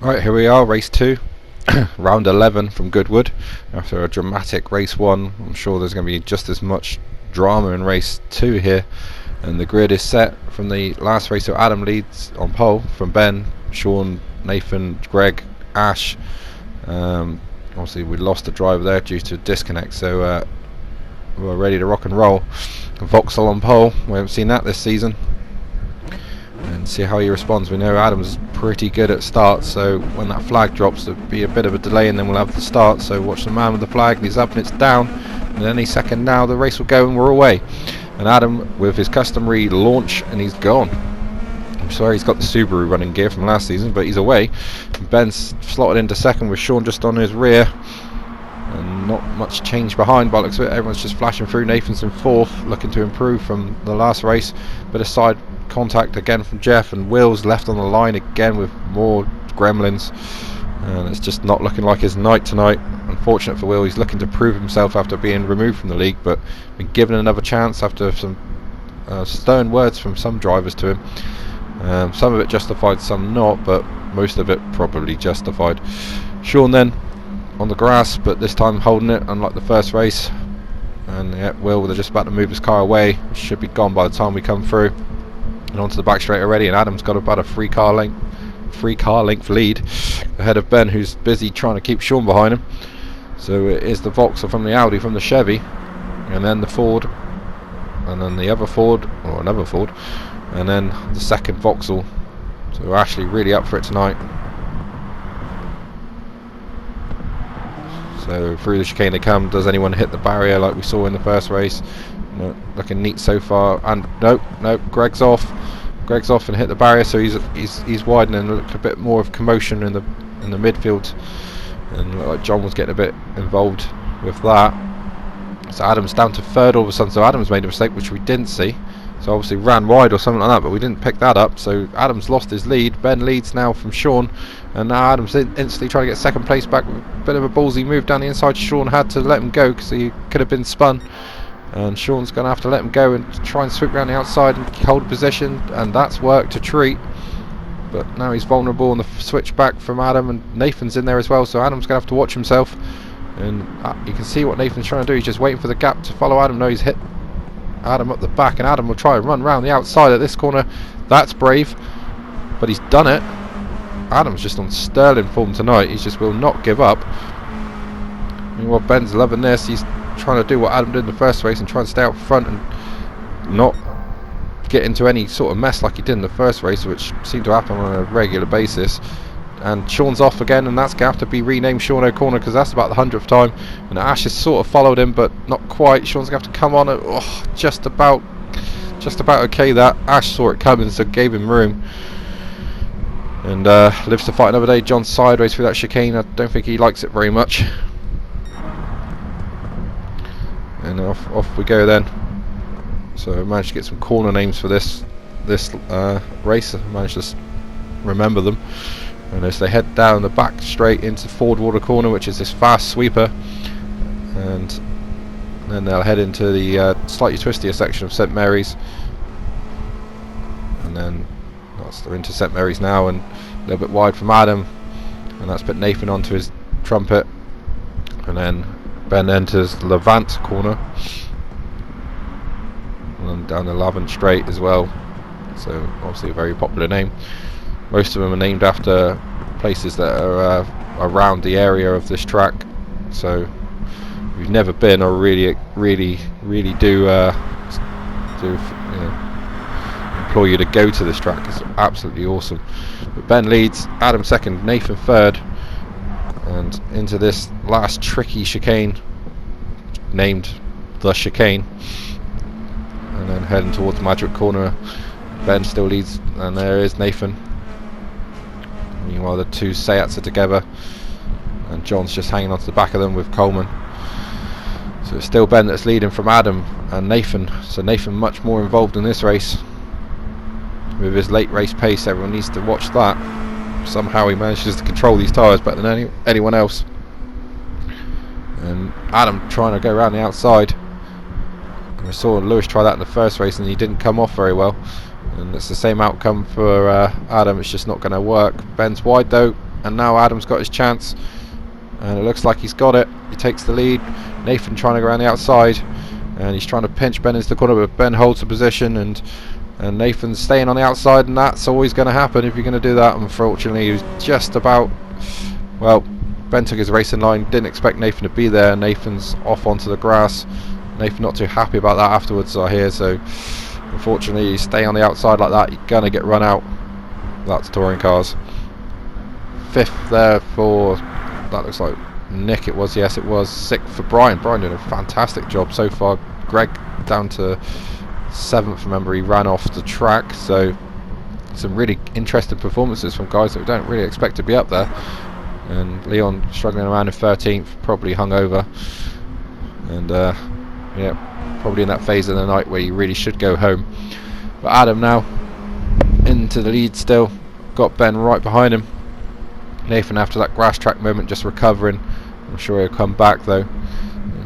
Right, here we are, race 2, round 11 from Goodwood. After a dramatic race 1, I'm sure there's going to be just as much drama in race 2 here. And the grid is set from the last race, so Adam leads on pole from Ben, Sean, Nathan, Greg, Ash. Obviously we lost the driver there due to a disconnect, so we're ready to rock and roll. Vauxhall on pole, we haven't seen that this season. And see how he responds. We know Adam's pretty good at starts, so when that flag drops there'll be a bit of a delay and then we'll have the start. So watch the man with the flag, he's up and it's down, and any second now the race will go and we're away. And Adam with his customary launch, and he's gone. I'm sorry, he's got the Subaru running gear from last season, but he's away. And Ben's slotted into second with Sean just on his rear, and not much change behind by the looks of it. Everyone's just flashing through. Nathan's in fourth, looking to improve from the last race. Bit of side contact again from Jeff, and Will's left on the line again with more gremlins, and it's just not looking like his night tonight. Unfortunate for Will, he's looking to prove himself after being removed from the league, but been given another chance after some stern words from some drivers to him. Some of it justified, some not, but most of it probably justified. Sean then on the grass, but this time holding it, unlike the first race. And yeah, Will, they're just about to move his car away. It should be gone by the time we come through. And onto the back straight already, and Adam's got about a three car length lead ahead of Ben, who's busy trying to keep Sean behind him. So it is the Vauxhall from the Audi, from the Chevy, and then the Ford, and then the other Ford, or another Ford, and then the second Vauxhall. So Ashley really up for it tonight. So through the chicane they come. Does anyone hit the barrier like we saw in the first race? No, looking neat so far. And nope, Greg's off and hit the barrier, so he's widening. Looked a bit more of commotion in the midfield, and looked like John was getting a bit involved with that. So Adam's down to third all of a sudden. So Adam's made a mistake which we didn't see, so obviously ran wide or something like that, but we didn't pick that up. So Adam's lost his lead. Ben leads now from Sean, and now Adam's instantly trying to get second place back. A bit of a ballsy move down the inside. Sean had to let him go because he could have been spun, and Sean's going to have to let him go and try and swoop around the outside and hold a position, and that's worked a treat. But now he's vulnerable on the switch back from Adam, and Nathan's in there as well, so Adam's going to have to watch himself. And you can see what Nathan's trying to do. He's just waiting for the gap to follow Adam. No, he's hit Adam up the back, and Adam will try and run round the outside at this corner. That's brave, but he's done it. Adam's just on sterling form tonight. He just will not give up. Meanwhile, Ben's loving this. He's trying to do what Adam did in the first race and try and stay out front and not get into any sort of mess like he did in the first race, which seemed to happen on a regular basis. And Sean's off again, and that's going to have to be renamed Sean O'Connor, because that's about the 100th time. And Ash has sort of followed him, but not quite. Sean's going to have to come on. Just about okay. That Ash saw it coming, so gave him room. And lives to fight another day. John's sideways through that chicane. I don't think he likes it very much. And off we go then. So I managed to get some corner names for this race. I managed to remember them. And as they head down the back straight into Ford Water Corner, which is this fast sweeper, and then they'll head into the slightly twistier section of St Mary's, and then they're into St Mary's now, and a little bit wide from Adam, and that's put Nathan onto his trumpet, and then Ben enters Levant Corner, and then down the Lavant Straight as well. So obviously a very popular name. Most of them are named after places that are around the area of this track. So if you've never been, or really do implore you to go to this track. It's absolutely awesome. But Ben leads, Adam second, Nathan third, and into this last tricky chicane named the chicane, and then heading towards Magic Corner. Ben still leads, and there is Nathan. Meanwhile the two Seats are together, and John's just hanging onto the back of them with Coleman. So it's still Ben that's leading from Adam and Nathan. So Nathan much more involved in this race with his late race pace. Everyone needs to watch that. Somehow he manages to control these tyres better than anyone else. And Adam trying to go around the outside. We saw Lewis try that in the first race and he didn't come off very well. And it's the same outcome for Adam. It's just not going to work. Ben's wide though. and now Adam's got his chance, and it looks like he's got it. He takes the lead. Nathan trying to go around the outside, and he's trying to pinch Ben into the corner, but Ben holds the position, and Nathan's staying on the outside, and that's always going to happen if you're going to do that. Unfortunately, he was just about, well, Ben took his racing line, didn't expect Nathan to be there. Nathan's off onto the grass. Nathan not too happy about that afterwards, I hear, so unfortunately you stay on the outside like that, you're going to get run out. That's touring cars. 5th there for, that looks like Nick it was, yes it was. 6th for Brian. Brian doing a fantastic job so far. Greg down to 7th, remember he ran off the track, so some really interesting performances from guys that we don't really expect to be up there. And Leon struggling around in 13th, probably hungover, and yeah, probably in that phase of the night where you really should go home. But Adam now into the lead still, got Ben right behind him. Nathan after that grass track moment just recovering. I'm sure he'll come back though.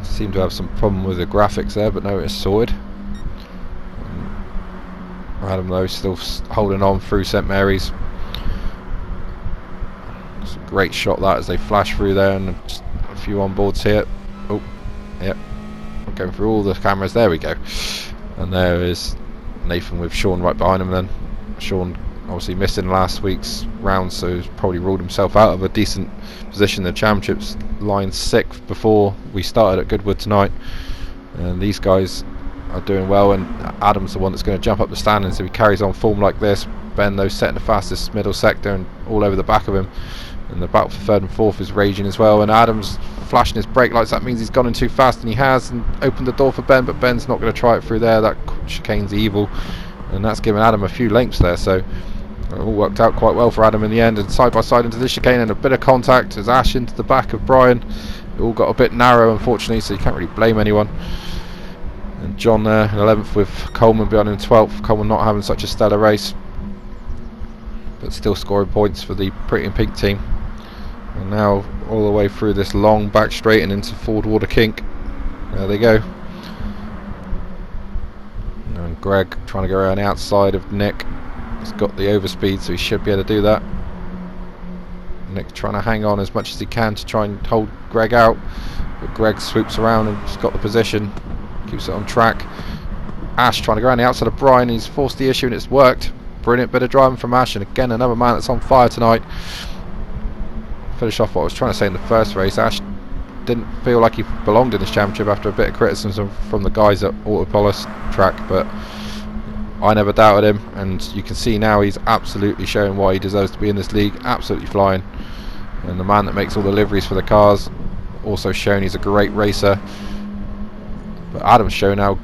Seemed to have some problem with the graphics there, but no, it's sorted. Adam though still holding on through St Mary's. It's a great shot that as they flash through there, and just a few onboards here. Oh, yep. I'm going through all the cameras. There we go. And there is Nathan with Sean right behind him. Then Sean obviously missed in last week's round, so he's probably ruled himself out of a decent position in the championships. Line 6th before we started at Goodwood tonight, and these guys are doing well, and Adam's the one that's going to jump up the standings if he carries on form like this. Ben though setting the fastest middle sector and all over the back of him, and the battle for 3rd and 4th is raging as well, and Adam's flashing his brake lights. That means he's gone in too fast, and he has, and opened the door for Ben, but Ben's not going to try it through there. That chicane's evil, and that's given Adam a few lengths there, so it all worked out quite well for Adam in the end. And side by side into this chicane, and a bit of contact as Ash into the back of Brian. It all got a bit narrow unfortunately, so you can't really blame anyone. And John there in 11th with Coleman behind him 12th. Coleman not having such a stellar race, but still scoring points for the Pretty in Pink team. And now all the way through this long back straight and into Ford Water Kink. There they go. And Greg trying to go around the outside of Nick. He's got the overspeed, so he should be able to do that. Nick trying to hang on as much as he can to try and hold Greg out, but Greg swoops around and he's got the position, keeps it on track. Ash trying to go around the outside of Brian. He's forced the issue and it's worked. Brilliant bit of driving from Ash, and again another man that's on fire tonight. Finish off what I was trying to say in the first race. Ash didn't feel like he belonged in this championship after a bit of criticism from the guys at Autopolis track, but I never doubted him, and you can see now he's absolutely showing why he deserves to be in this league. Absolutely flying, and the man that makes all the liveries for the cars also shown he's a great racer. But Adam's shown now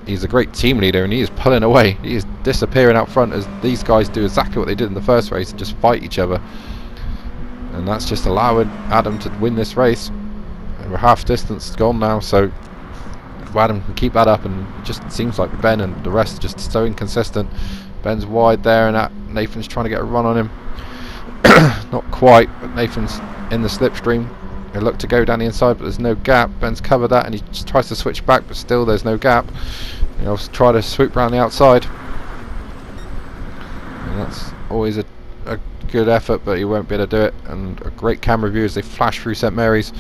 he's a great team leader, and he is pulling away. He is disappearing out front as these guys do exactly what they did in the first race and just fight each other, and that's just allowing Adam to win this race. And we're half distance gone now, so if Adam can keep that up, and it just seems like Ben and the rest are just so inconsistent. Ben's wide there, and Nathan's trying to get a run on him. Not quite, but Nathan's in the slipstream. They look to go down the inside, but there's no gap. Ben's covered that, and he just tries to switch back, but still there's no gap. He'll try to swoop around the outside, and that's always a good effort, but he won't be able to do it. And a great camera view as they flash through St Mary's.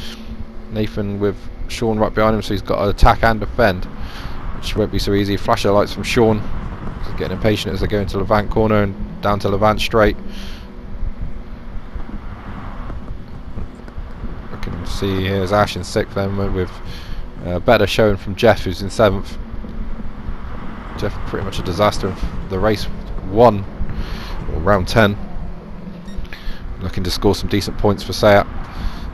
Nathan with Sean right behind him, so he's got to attack and defend, which won't be so easy. Flash of lights from Sean. He's getting impatient as they go into Levant corner and down to Levant straight. I can see here's Ash in 6th then, with better showing from Jeff, who's in 7th. Jeff pretty much a disaster of the race 1 or round 10, looking to score some decent points for Seat.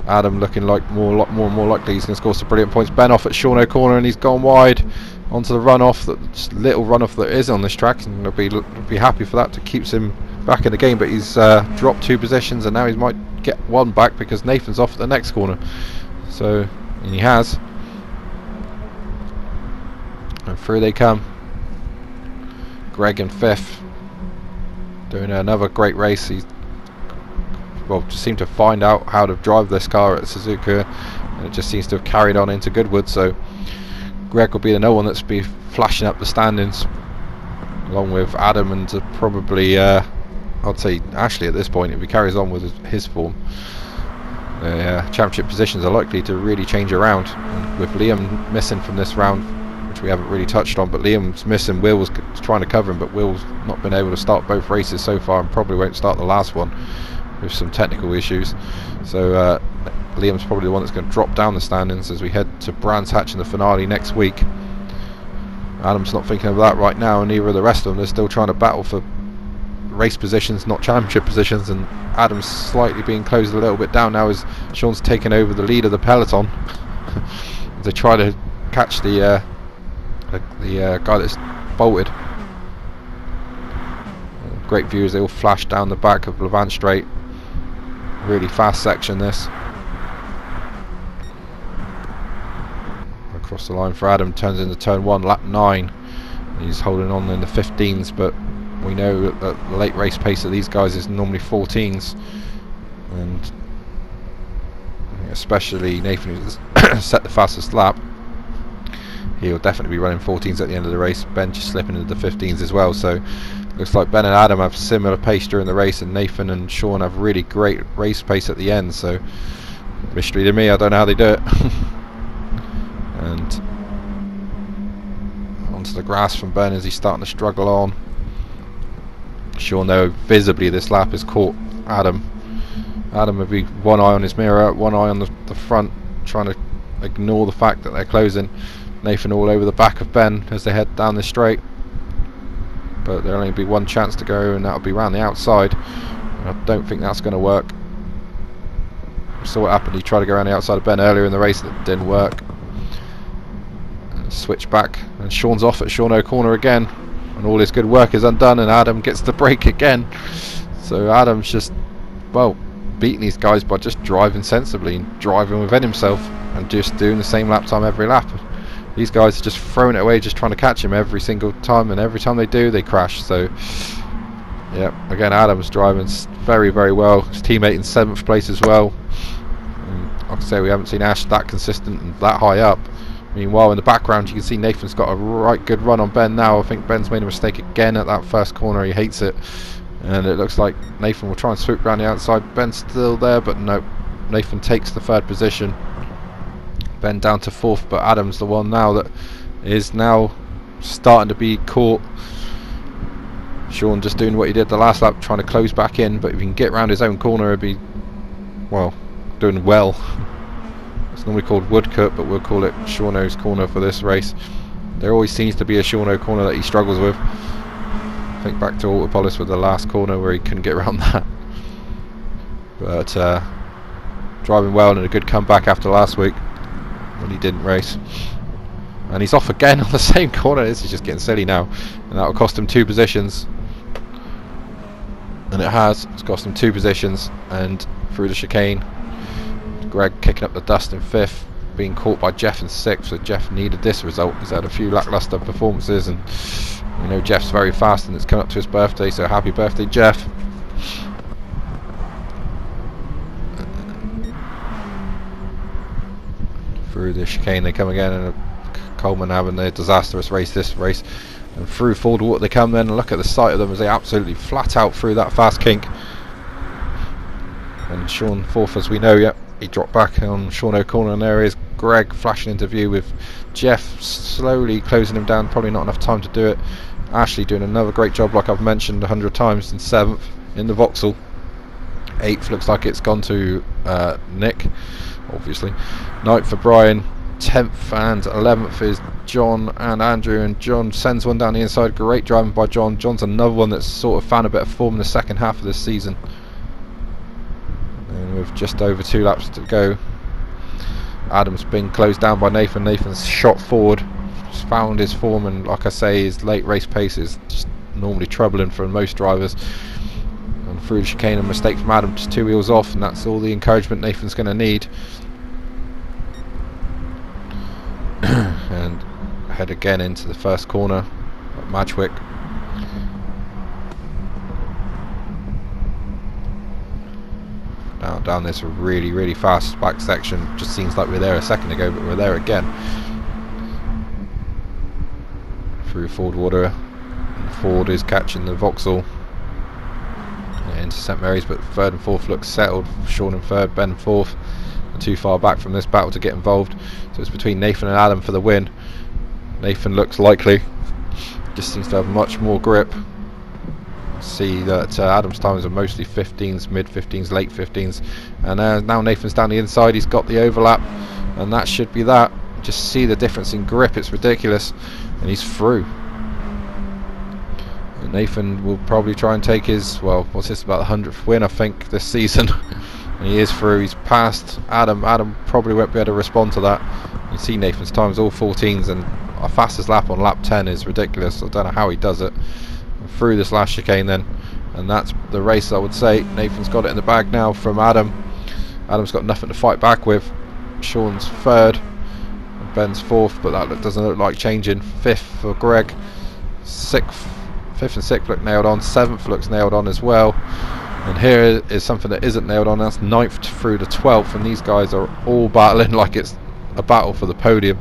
Adam looking like more and more likely he's going to score some brilliant points. Ben off at Sean O'Connor, and he's gone wide onto the runoff, that little runoff that is on this track, and they'll be happy for that to keeps him back in the game. But he's dropped 2 positions, and now he might get 1 back because Nathan's off at the next corner. So, and he has, and through they come. Greg in 5th, doing another great race. He's just seemed to find out how to drive this car at Suzuka, and it just seems to have carried on into Goodwood. So Greg will be another one that's be flashing up the standings, along with Adam, and probably I I'd say Ashley at this point, if he carries on with his form, championship positions are likely to really change around. And with Liam missing from this round, which we haven't really touched on, but Liam's missing, Will's trying to cover him, but Will's not been able to start both races so far and probably won't start the last one with some technical issues. So Liam's probably the one that's going to drop down the standings as we head to Brands Hatch in the finale next week. Adam's not thinking of that right now, and neither are the rest of them. They're still trying to battle for race positions, not championship positions, and Adam's slightly being closed a little bit down now as Sean's taken over the lead of the peloton. They try to catch the guy that's bolted. Great view as they all flash down the back of Levant Straight. Really fast section this. Across the line for Adam, turns into turn 1, lap 9. He's holding on in the 15s, but we know that the late race pace of these guys is normally 14s, and especially Nathan, who's set the fastest lap, he'll definitely be running 14s at the end of the race. Ben just slipping into the 15s as well, so looks like Ben and Adam have similar pace during the race, and Nathan and Sean have really great race pace at the end, so mystery to me, I don't know how they do it. And onto the grass from Ben as he's starting to struggle on. Sean, though, visibly this lap has caught Adam. Adam would be one eye on his mirror, one eye on the front, trying to ignore the fact that they're closing. Nathan all over the back of Ben as they head down the straight, but there'll only be one chance to go, and that'll be round the outside. And I don't think that's going to work. We saw what happened. He tried to go around the outside of Ben earlier in the race, that didn't work. Switch back, and Sean's off at Sean O'Connor again, and all his good work is undone, and Adam gets the break again. So Adam's just, well, beating these guys by just driving sensibly and driving within himself and just doing the same lap time every lap. These guys are just throwing it away, just trying to catch him every single time, and every time they do, they crash. So yeah, again, Adam's driving very, very well. His teammate in 7th place as well. And like I say, we haven't seen Ash that consistent and that high up. Meanwhile, in the background, you can see Nathan's got a right good run on Ben now. I think Ben's made a mistake again at that first corner. He hates it. And it looks like Nathan will try and swoop around the outside. Ben's still there, but no. Nathan takes the 3rd position. Ben down to 4th, but Adam's the one now that is now starting to be caught. Sean just doing what he did the last lap, trying to close back in. But if he can get around his own corner, he'll be, well, doing well. Normally called Woodcut, but we'll call it Sean O's corner for this race. There always seems to be a Sean O corner that he struggles with. Think back to Autopolis with the last corner where he couldn't get around that. But driving well and a good comeback after last week when he didn't race. And he's off again on the same corner. This is just getting silly now, and that will cost him 2 positions. And it has. It's cost him 2 positions, and through the chicane. Greg kicking up the dust in 5th, being caught by Jeff in 6th, so Jeff needed this result. He's had a few lackluster performances, and you know Jeff's very fast, and it's coming up to his birthday, so happy birthday, Jeff. Through the chicane they come again, and Coleman having a disastrous race this race, and through Ford Water they come then, and look at the sight of them as they absolutely flat out through that fast kink. And Sean 4th, as we know. Yep, he dropped back on Sean O'Connor, and there is Greg flashing into view with Jeff slowly closing him down. Probably not enough time to do it. Ashley doing another great job, like I've mentioned 100 times, in 7th in the Vauxhall. 8th looks like it's gone to Nick, obviously. 9th for Brian. 10th and 11th is John and Andrew, and John sends one down the inside. Great driving by John. John's another one that's sort of found a bit of form in the second half of this season. And with just over 2 laps to go, Adam's been closed down by Nathan. Nathan's shot forward, just found his form, and like I say, his late race pace is just normally troubling for most drivers. And through the chicane, a mistake from Adam, just 2 wheels off, and that's all the encouragement Nathan's going to need. And head again into the first corner at Madgwick. Now down this really, really fast back section. Just seems like we were there a second ago, but we're there again. Through Ford Water. Ford is catching the Vauxhall. to St Mary's, but third and fourth looks settled. Sean in third, Ben in fourth. Not too far back from this battle to get involved. So it's between Nathan and Adam for the win. Nathan looks likely. Just seems to have much more grip. See that Adam's times are mostly 15s, mid 15s, late 15s, and now Nathan's down the inside. He's got the overlap, and that should be that. Just see the difference in grip, it's ridiculous, and he's through. And Nathan will probably try and take his, well, what's this, about the 100th win I think this season. And he is through. He's passed Adam. Adam probably won't be able to respond to that. You see Nathan's times all 14s, and our fastest lap on lap 10 is ridiculous. I don't know how he does it. Through this last chicane then, and that's the race, I would say. Nathan's got it in the bag now from Adam. Adam's got nothing to fight back with. Sean's third, and Ben's fourth, but that doesn't look like changing. Fifth for Greg. Fifth and sixth look nailed on. Seventh looks nailed on as well. And here is something that isn't nailed on. That's ninth through to 12th, and these guys are all battling like it's a battle for the podium.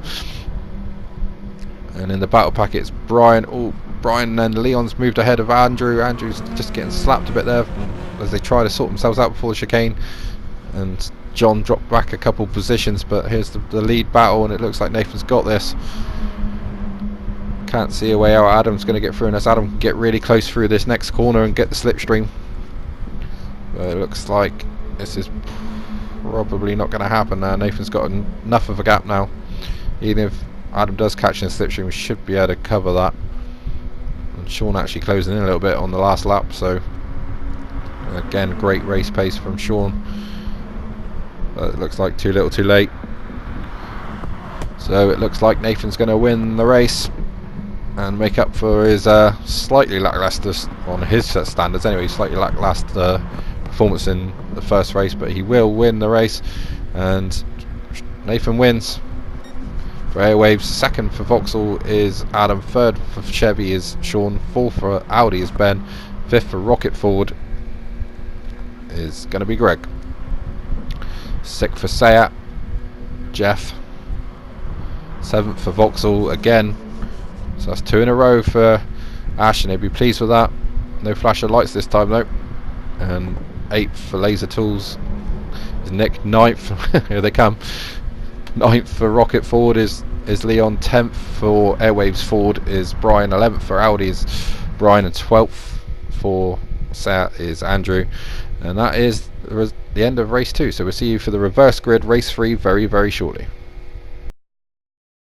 And in the battle pack it's Brian. Brian and Leon's moved ahead of Andrew. Andrew's just getting slapped a bit there as they try to sort themselves out before the chicane. And John dropped back a couple positions, but here's the lead battle, and it looks like Nathan's got this. Can't see a way out. Adam's going to get through, unless Adam can get really close through this next corner and get the slipstream. But it looks like this is probably not going to happen now. Nathan's got enough of a gap now. Even if Adam does catch in the slipstream, we should be able to cover that. And Sean actually closing in a little bit on the last lap, so again, great race pace from Sean. But it looks like too little too late. So it looks like Nathan's going to win the race and make up for his slightly lackluster, on his standards anyway, slightly lackluster performance in the first race, but he will win the race, and Nathan wins. For Airwaves, second for Vauxhall is Adam, third for Chevy is Sean, fourth for Audi is Ben, fifth for Rocket Ford is going to be Greg, sixth for Seat, Jeff, seventh for Vauxhall again, so that's two in a row for Ash, and he'll be pleased with that. No flash of lights this time though. And eighth for Laser Tools is Nick, ninth, here they come. 9th for Rocket Ford is Leon, 10th for Airwaves Ford is Brian, 11th for Audi is Brian, and 12th for Seat is Andrew. And that is the end of race 2, so we'll see you for the reverse grid race 3 very, very shortly.